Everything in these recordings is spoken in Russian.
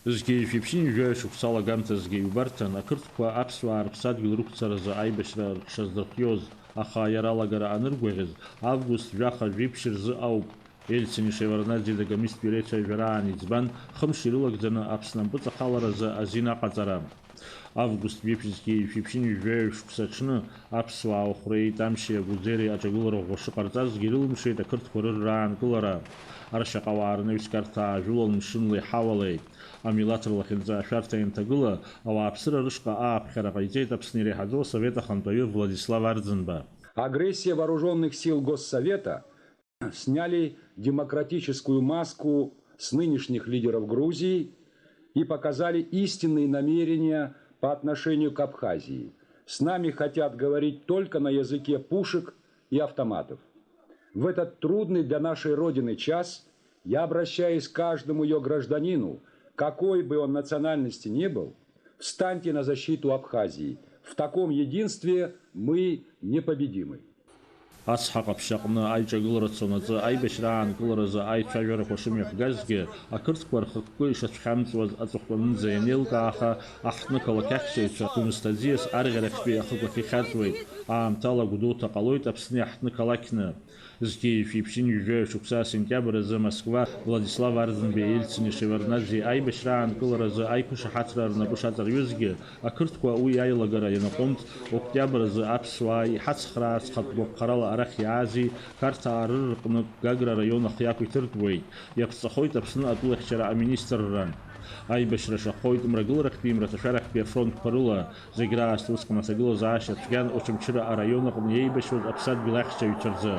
Згьы шәиԥшьын жәаҩа шықәсала гамҭазгьы иубарҭан, ақырҭқәа аԥсуаа рыԥсадгьыл рықәцаразы аибашьра рҽаздырхиоз, аха иара алагара аныргәаӷьыз, август жәаха жәиԥшь рзы ауп. Ельцин Шеварднаӡе дагамисттәи реицәажәараан иӡбан, хымш ирылагӡаны Аԥсны ампыҵахаларазы азин аҟаҵара. Август жәиԥшьзгьы шәиԥшьын жәаҩа шықәса аҽны аԥсуаа ахәреи, тамшьи, агәыӡери аҿагылара ӷәӷәа шыҟарҵазгьы ирылымшеит ақырҭқәа рырраанкылара. Аршьаҟауаа рнаҩскьарҭа аажәылон мшынлеи ҳауалеи. Амилаҭ рлахьынҵа ашәарҭа ианҭагыла, ауааԥсыра рышҟа ааԥхьара ҟаиҵеит Аԥсны иреиҳаӡоу Асовет ахантәаҩы Владислав Арӡынба. Агрессия вооруженных сил Госсовета сняли демократическую маску с нынешних лидеров Грузии и показали истинные намерения по отношению к Абхазии. С нами хотят говорить только на языке пушек и автоматов. В этот трудный для нашей Родины час я обращаюсь к каждому ее гражданину, какой бы он национальности ни был, встаньте на защиту Абхазии. В таком единстве мы непобедимы. Ацҳаҟ аԥшьаҟны аиҿагылара цонаҵы аибашьра аанкыларазы аицәажәарақәа шымҩахгазгьы, ақырҭқәа рхықәкы ишацәхьамҵуаз аҵыхәтәанынӡа ианеилкааха, аҳҭнықалақь аҳәсаҩцәа Гәымсҭа аӡиас арӷьарахьтәи ахықәахь ихьаҵуеит. Аамҭала Гәдоуҭа ҟалоит Аԥсны аҳҭнықалақьны. Згьы шәиԥшьын жәаҩа шықәса сентиабр азы Москва Владислав Арӡынбеи Ельцини Шеварднаӡе аибашьра аанкыларазы аиқәышаҳаҭра рнапы шаҵарҩызгьы, ақырҭқәа уи аилагара ианаҟәымҵ, октиабр азы аԥсуаа иҳацхраарц хатәгәаԥхарала арахь иаази, Қарҭаа рырҟнытә Гагра араион ахы иақәиҭыртәуеит. Иаԥҵахоит Аԥсны атәылахьчара аминистрра. Аибашьра шахоит мрагыларахьтәи мраҭашәарахьтәи афронтқәа рыла, зегь раасҭа усҟан аҭагылазаашьа цәгьан Очамчыра араион аҟны иеибашьуаз аԥсадгьыл ахьчаҩцәа рзы.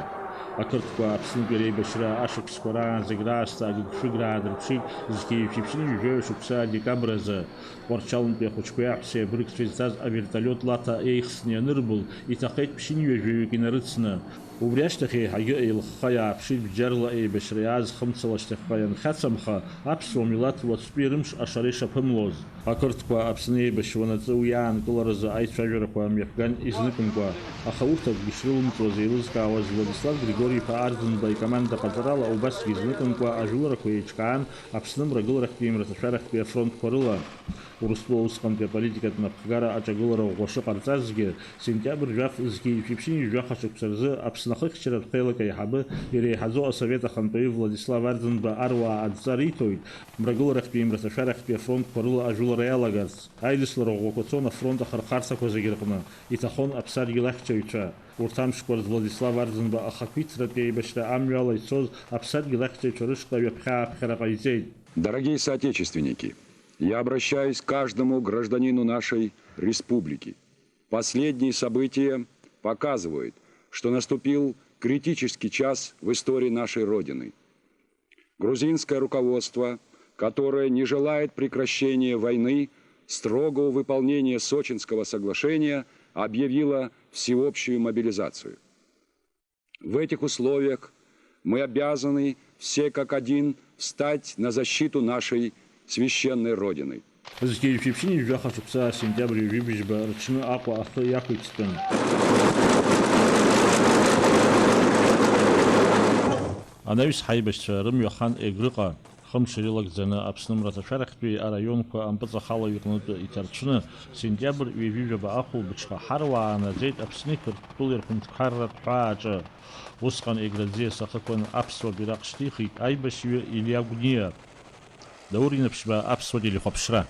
Ақырҭқәа Аԥснытәи реибашьра ашықәсқәа раан зегь раасҭа агыгшәыгра аадырԥшит згьы шәиԥшьын жәаҩа шықәса адекабр азы. Тҟәарчалнтәи ахәыҷқәеи аҳәсеи абыргцәеи зцаз аверталиот лата еихсны ианырбыл, иҭахеит ԥшьынҩажәаҩык инарыцны. Убри ашьҭахь еиҳагьы еилыхха иааԥшит бџьарла еибашьра иааз хымцала шьҭахьҟа ианхьацамха, аԥсуа милаҭ уаҵәтәи рымш ашара ишаԥымлоз. Ақырҭқәа Аԥсны еибашьуанаҵы уи аанкыларазы аицәажәарақәа мҩаԥган изныкымкәа, аха урҭ акгьы шрылымҵуаз еилызкаауаз Владислав Григории-ԥа Арӡынба икоманда ҟаҵарала убасгьы изныкымкәа ажәыларақәа еиҿкаан Аԥсны мрагыларахьтәи мраҭашәарахьтәи афронтқәа рыла. Урыстәыла усҟантәи аполитикатә напхгара аҿагылара ӷәӷәа шыҟарҵазгьы, сентиабр жәаф згьы шәиԥшьын жәаха шықәса рзы Аԥсны ахыхьчаратә ҳәеилак аиҳабы иреиҳаӡоу Асовет ахантәаҩы Владислав Арӡынба аруаа адҵа риҭоит, мрагыларахьтәи мраҭашәарахьтәи афронтқәа рыла ажәылара иалагарц. Аидыслара ӷәӷәақәа цон афронт ахырхарҭақәа зегьы рҟны, иҭахон аԥсадгьыл ахьчаҩцәа. Урҭ амшқәа рзы Владислав Арӡынба ахақәиҭратәи еибашьра амҩала ицоз аԥсадгьыл ахьчаҩцәа рышҟа ҩаԥхьа-ааԥхьара ҟаиҵеит. Дорогие соотечественники, я обращаюсь к каждому гражданину нашей республики. Последние события показывают, что наступил критический час в истории нашей Родины. Грузинское руководство, которое не желает прекращения войны, строгого выполнения Сочинского соглашения, объявило всеобщую мобилизацию. В этих условиях мы обязаны все как один встать на защиту нашей священной Родины. Згьы шәиԥшьын жәаха шықәса сентиабр ҩажәибжьба рҽны Аҟәа ахы иақәиҭтәын. Анаҩс ҳаибашьцәа рымҩахан Егрыҟа хымш ирылагӡаны Аԥсны мраҭашәарахьтәи араионқәа ампыҵахалаҩ иҟнытә иҭарцәны сентиабр ҩажәижәаба ахәылбыҽха ҳаруаа наӡеит Аԥсни Қырҭтәылеи рҳәынҭқарратә ҳәааҿы. Усҟан Егры аӡиас ахықәан аԥсуа бираҟ шьҭихит аибашьҩы Илиа Гәниа. Даур инаԥшьба аԥсуа телехәаԥшра.